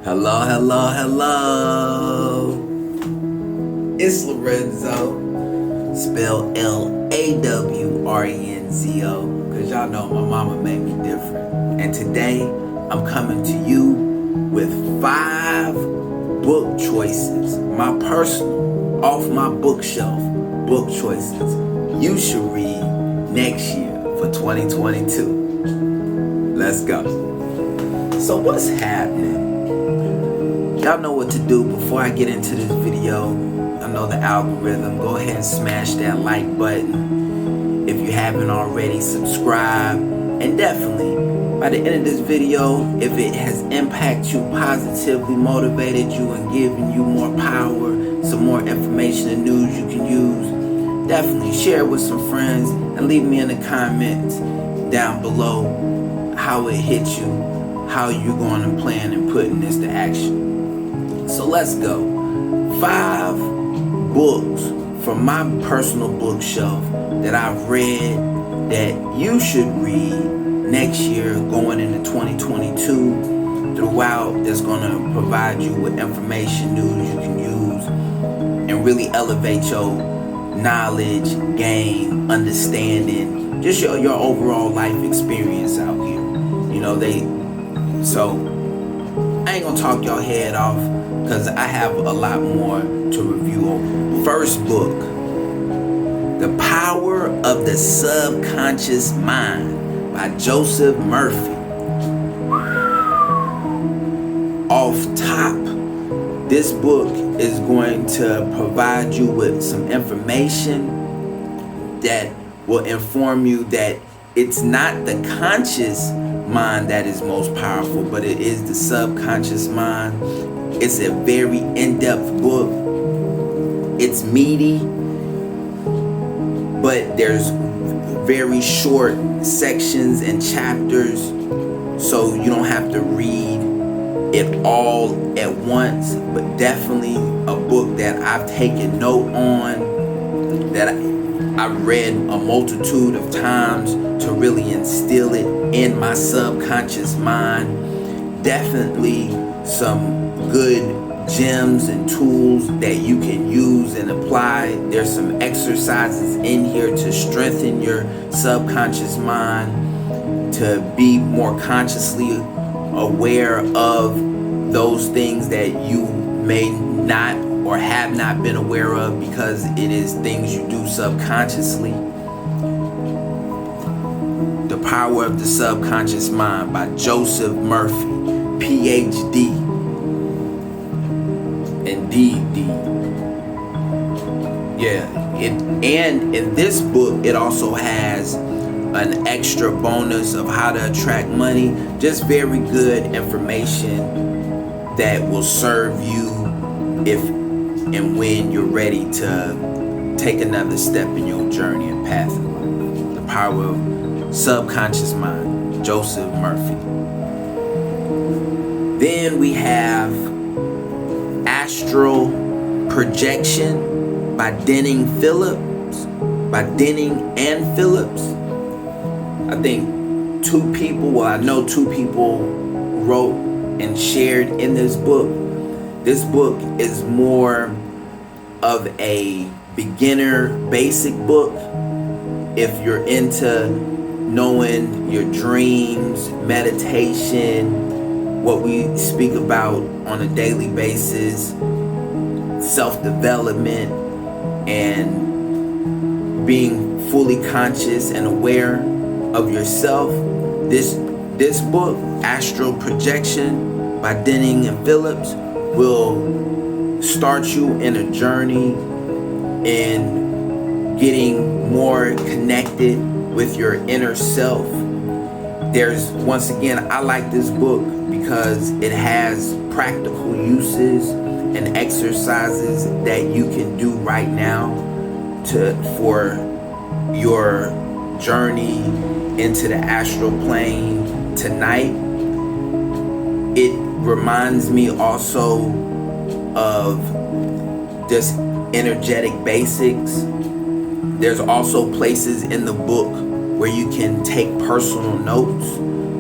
Hello, hello, hello. It's Lorenzo, spelled Lawrenzo, because y'all know my mama made me different. And today, I'm coming to you with 5 book choices, my personal, off my bookshelf book choices you should read next year for 2022. Let's go. So what's happening? Y'all know what to do. Before I get into this video, I know the algorithm. Go ahead and smash that like button. If you haven't already, subscribe. And definitely, by the end of this video, if it has impacted you positively, motivated you, and given you more power, some more information and news you can use, definitely share it with some friends and leave me in the comments down below how it hit you, how you're going to plan and putting this to action. So let's go. 5 books from my personal bookshelf that I've read that you should read next year going into 2022 throughout, that's going to provide you with information, news you can use, and really elevate your knowledge, gain, understanding, just your overall life experience out here. So I ain't gonna talk y'all head off, because I have a lot more to review on. First book, The Power of the Subconscious Mind by Joseph Murphy. Off top, this book is going to provide you with some information that will inform you that it's not the conscious mind that is most powerful, but it is the subconscious mind. It's a very in-depth book. It's meaty, but there's very short sections and chapters, so you don't have to read it all at once. But definitely a book that I've taken note on, that I've read a multitude of times to really instill it in my subconscious mind. Definitely some good gems and tools that you can use and apply. There's some exercises in here to strengthen your subconscious mind, to be more consciously aware of those things that you may not or have not been aware of, because it is things you do subconsciously. The Power of the Subconscious Mind by Joseph Murphy, PhD and DD. And in this book, it also has an extra bonus of how to attract money. Just very good information that will serve you if and when you're ready to take another step in your journey and path in life. The Power of Subconscious Mind, Joseph Murphy. Then we have Astral Projection by Denning and Phillips. I think I know two people wrote and shared in this book. This book is more of a beginner basic book. If you're into knowing your dreams, meditation, what we speak about on a daily basis, self-development, and being fully conscious and aware of yourself, this book, Astral Projection by Denning and Phillips, will start you in a journey in getting more connected with your inner self. Once again, I like this book because it has practical uses and exercises that you can do right now for your journey into the astral plane tonight. It reminds me also of just energetic basics. There's also places in the book where you can take personal notes.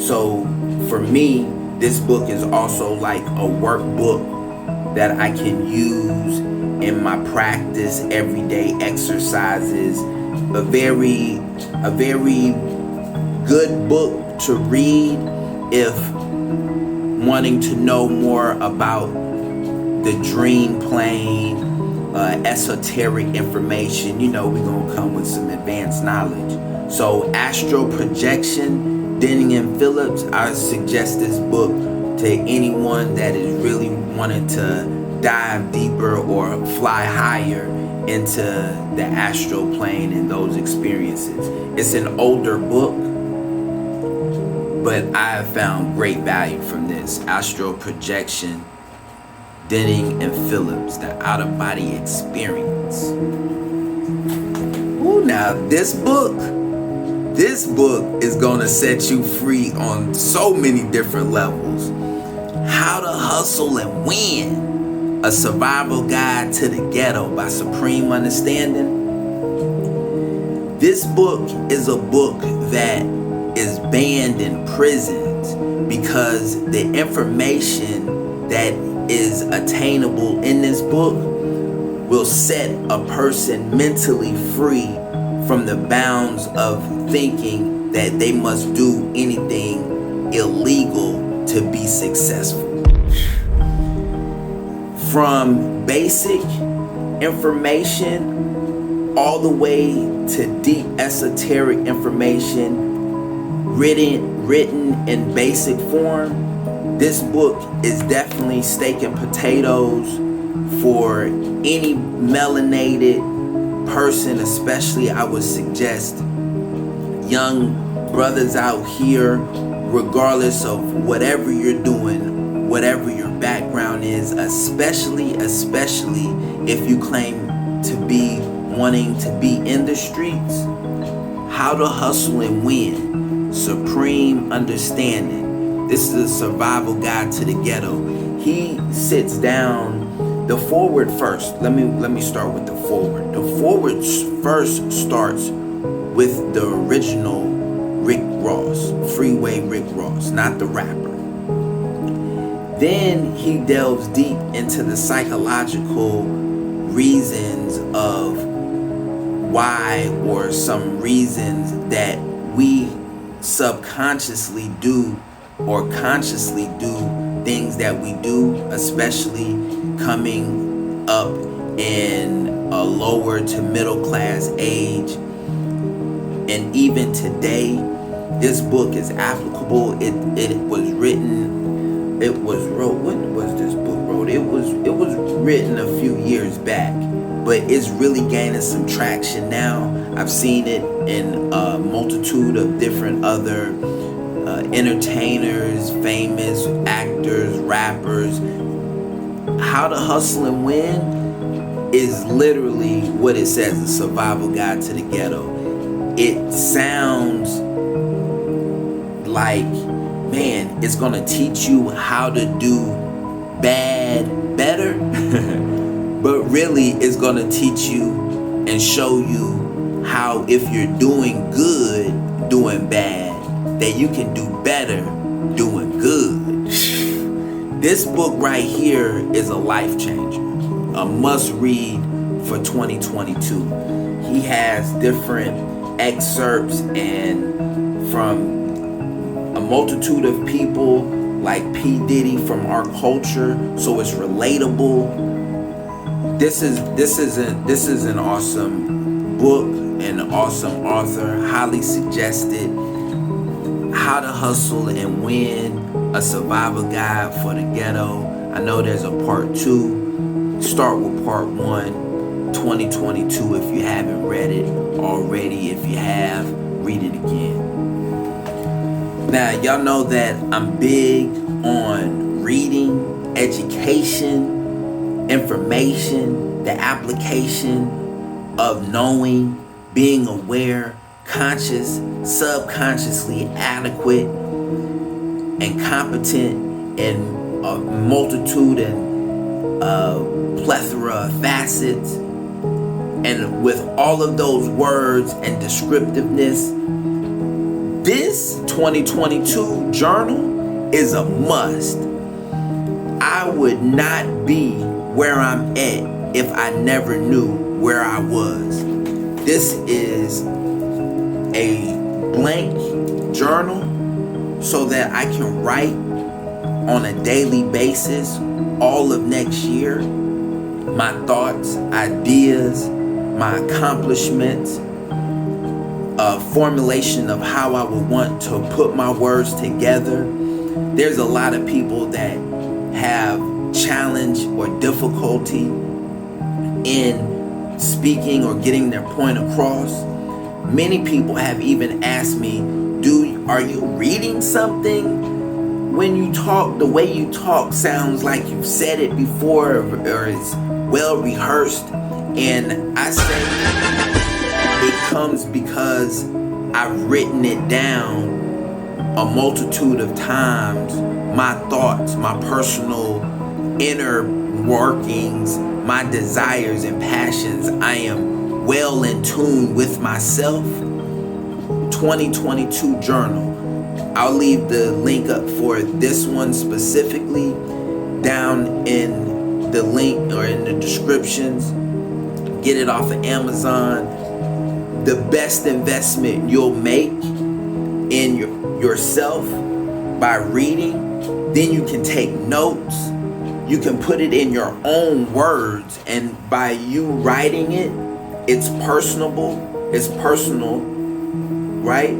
So for me, This book is also like a workbook that I can use in my practice, everyday exercises. A very good book to read if wanting to know more about the dream plane, esoteric information. You know, we're gonna come with some advanced knowledge. So Astral Projection, Denning and Phillips. I suggest this book to anyone that is really wanting to dive deeper or fly higher into the astral plane and those experiences. It's an older book, but I have found great value from this. Astral Projection, Denning and Phillips, the out-of-body experience. Ooh, now this book is gonna set you free on so many different levels. How to Hustle and Win, A Survival Guide to the Ghetto by Supreme Understanding. This book is a book that is banned in prisons because the information that is attainable in this book will set a person mentally free from the bounds of thinking that they must do anything illegal to be successful. From basic information all the way to deep esoteric information written in basic form, this book is definitely steak and potatoes for any melanated person. Especially, I would suggest young brothers out here, regardless of whatever you're doing, whatever your background is, especially if you claim to be wanting to be in the streets. How to Hustle and Win, Supreme Understanding. This is a survival guide to the ghetto. He sits down. The forward first. Let me start with the forward. The forward first starts with the original Rick Ross, Freeway Rick Ross, not the rapper. Then he delves deep into the psychological reasons of why, or some reasons that we subconsciously do or consciously do things that we do, especially coming up in a lower to middle class age. And even today, this book is applicable. When was this book wrote? It was written a few years back, but it's really gaining some traction now. I've seen it in a multitude of different other entertainers, famous actors, rappers. How to Hustle and Win is literally what it says, a survival guide to the ghetto. It sounds like, man, it's gonna teach you how to do bad better, but really it's gonna teach you and show you how, if you're doing good, doing bad, that you can do better doing good. This book right here is a life changer, a must read for 2022. He has different excerpts and from a multitude of people like P. Diddy from our culture, so it's relatable. This is an awesome book, an awesome author, highly suggested. How to Hustle and Win, a survival guide for the ghetto. I know there's a part 2. Start with part 1, 2022 if you haven't read it already. If you have, read it again. Now, y'all know that I'm big on reading, education, information, the application of knowing, being aware, conscious, subconsciously adequate, and competent in a multitude and plethora of facets. And with all of those words and descriptiveness, this 2022 journal is a must. I would not be where I'm at if I never knew where I was. This is a blank journal so that I can write on a daily basis all of next year, my thoughts, ideas, my accomplishments, a formulation of how I would want to put my words together. There's a lot of people that have challenge or difficulty in speaking or getting their point across. Many people have even asked me, are you reading something? When you talk, the way you talk sounds like you've said it before or it's well rehearsed. And I say it comes because I've written it down a multitude of times, my thoughts, my personal inner workings, my desires and passions. I am well in tune with myself. 2022 journal. I'll leave the link up for this one specifically down in the link or in the descriptions. Get it off of Amazon. The best investment you'll make in yourself by reading. Then you can take notes. You can put it in your own words, and by you writing it, it's personable. It's personal, right?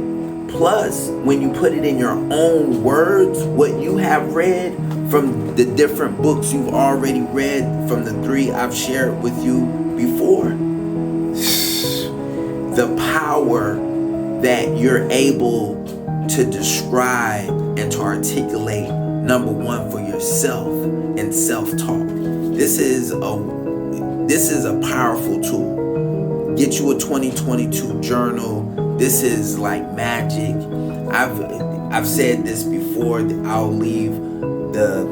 Plus, when you put it in your own words, what you have read from the different books you've already read from the 3 I've shared with you before, the power that you're able to describe and to articulate, number one, for yourself and self-talk. This is a powerful tool. Get you a 2022 journal. This is like magic. I've said this before. I'll leave the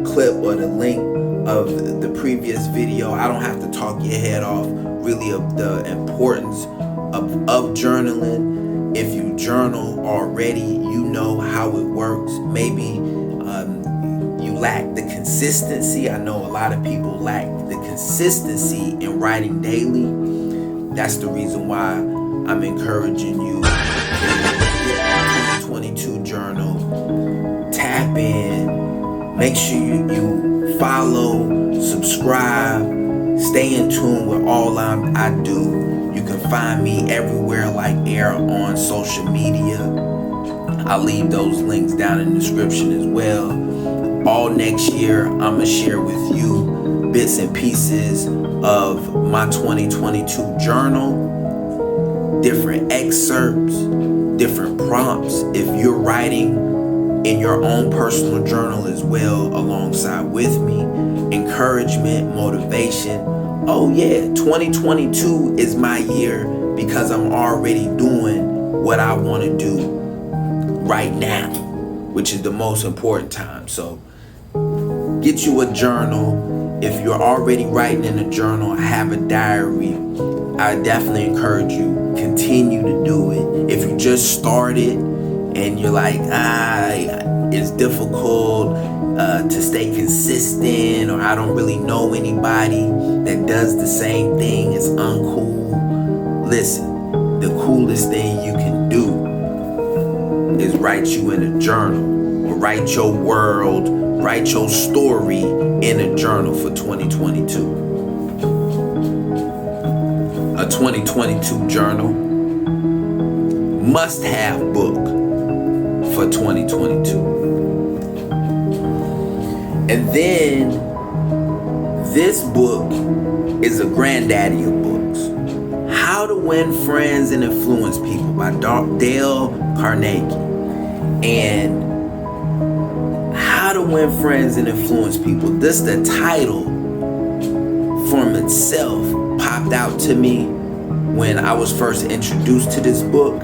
clip or the link of the previous video. I don't have to talk your head off really of the importance of journaling. If you journal already, you know how it works. Maybe you lack the consistency. I know a lot of people lack the consistency in writing daily. That's the reason why I'm encouraging you to get the 2022 journal. Tap in. Make sure you follow, subscribe, stay in tune with all I do. You can find me everywhere like air on social media. I'll leave those links down in the description as well. All next year, I'm going to share with you bits and pieces of my 2022 journal, different excerpts, different prompts. If you're writing in your own personal journal as well alongside with me, encouragement, motivation. Oh yeah, 2022 is my year because I'm already doing what I want to do right now, which is the most important time. So get you a journal. If you're already writing in a journal, have a diary, I definitely encourage you, continue to do it. If you just started and you're like, it's difficult to stay consistent, or I don't really know anybody that does the same thing, it's uncool. Listen, the coolest thing you can do is write you in a journal, or write your world, write your story in a journal for 2022. A 2022 journal, must-have book for 2022. And then this book is a granddaddy of books. How to Win Friends and Influence People by Dale Carnegie. And How to Win Friends and Influence People. This, the title from itself popped out to me when I was first introduced to this book.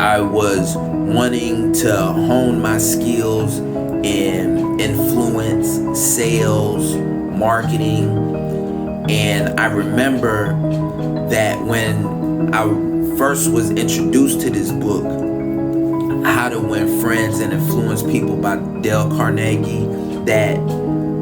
I was wanting to hone my skills in influence, sales, marketing. And I remember that when I first was introduced to this book, How to Win Friends and Influence People by Dale Carnegie, that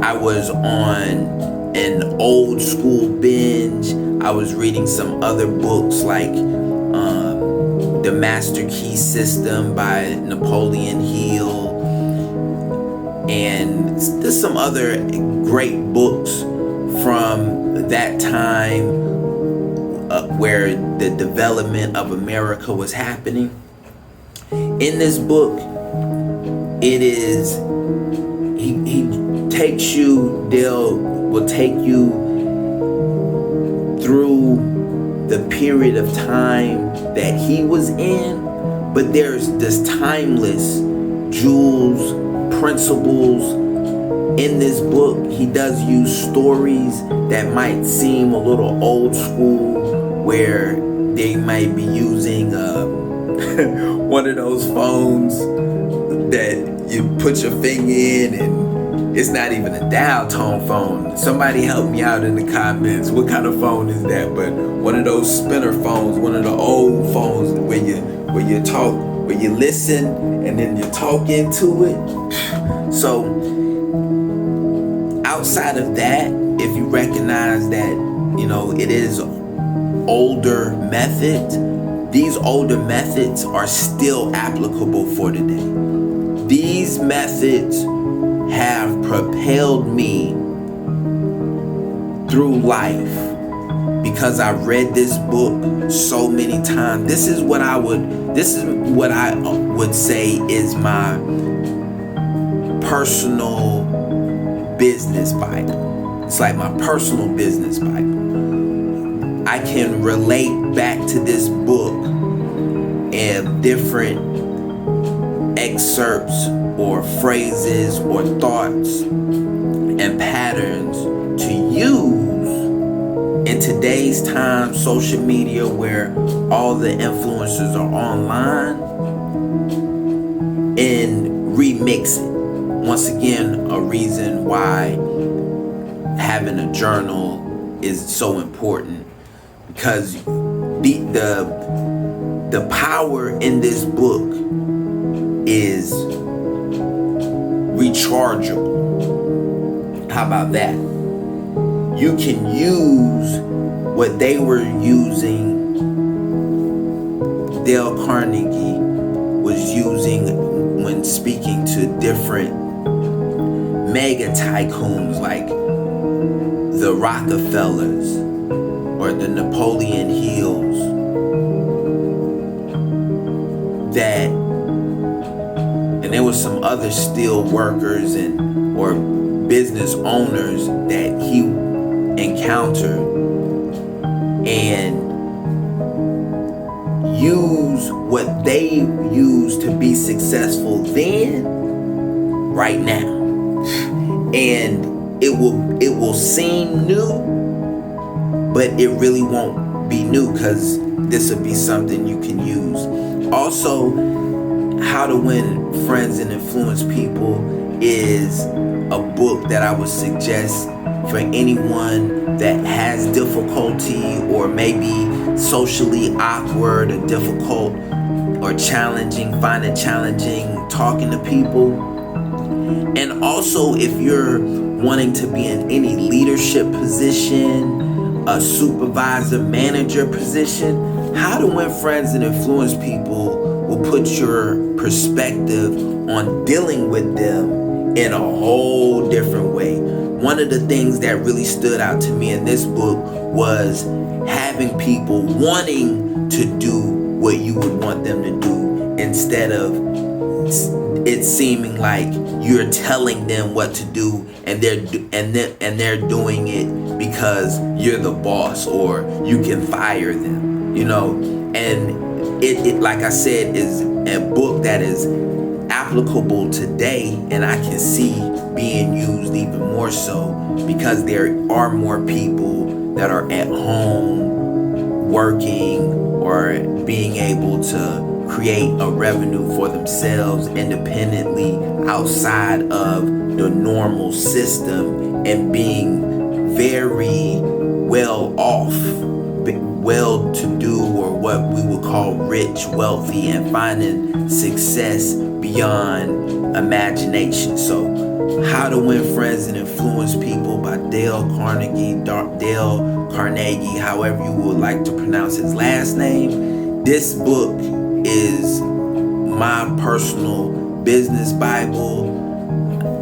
I was on an old school binge. I was reading some other books like The Master Key System by Napoleon Hill, and there's some other great books from that time where the development of America was happening. In this book, it is, he takes you, Dale will take you through the period of time that he was in, but there's this timeless jewels, principles in this book. He does use stories that might seem a little old school, where they might be using one of those phones that you put your finger in and it's not even a dial tone phone. Somebody help me out in the comments. What kind of phone is that? But one of those spinner phones, one of the old phones where you talk, where you listen and then you talk into it. So outside of that, if you recognize that, you know, it is older methods, these older methods are still applicable for today. These methods have propelled me through life because I've read this book so many times. This is what I would say is my personal business Bible. It's like my personal business Bible. I can relate back to this book and different excerpts or phrases or thoughts and patterns to use in today's time, social media, where all the influencers are online, and remix it. Once again, a reason why having a journal is so important, because the power in this book is rechargeable. How about that? You can use what they were using, Dale Carnegie was using when speaking to different mega tycoons like the Rockefellers or the Napoleon Hills, that, and there was some other steel workers and or business owners that he encountered, and use what they used to be successful then, right now. And it will seem new, but it really won't be new, because this will be something you can use. Also, How to Win Friends and Influence People is a book that I would suggest for anyone that has difficulty or maybe socially awkward or difficult or challenging, find it challenging talking to people. And also, if you're wanting to be in any leadership position, a supervisor, manager position, How to Win Friends and Influence People will put your perspective on dealing with them in a whole different way. One of the things that really stood out to me in this book was having people wanting to do what you would want them to do, instead of it seeming like you're telling them what to do and they're doing it because you're the boss or you can fire them, you know. And it like I said, is a book that is applicable today, and I can see being used even more so because there are more people that are at home working or being able to create a revenue for themselves independently outside of the normal system, and being very well off well-to-do, or what we would call rich, wealthy, and finding success beyond imagination. So, How to Win Friends and Influence People by Dale Carnegie, however you would like to pronounce his last name. This book is my personal business Bible.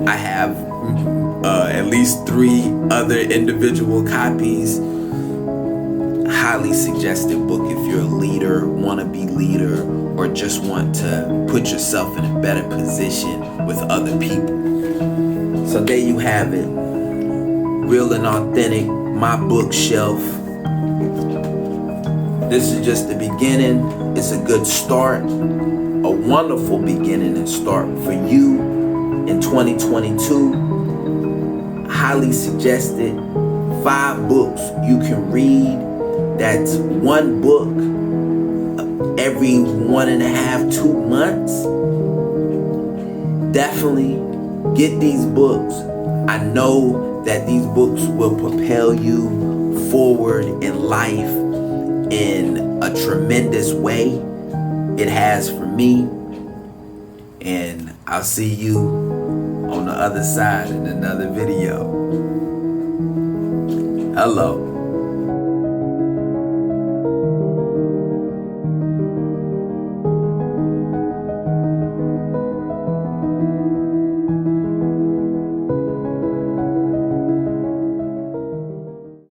I have at least 3 other individual copies. Highly suggested book if you're a leader, want to be leader, or just want to put yourself in a better position with other people. So there you have it. Real and authentic, my bookshelf. This is just the beginning. It's a good start, a wonderful beginning and start for you in 2022. Highly suggested. 5 books you can read. That's 1 book every 1.5, 2 months. Definitely get these books. I know that these books will propel you forward in life in a tremendous way. It has for me. And I'll see you on the other side in another video. Hello.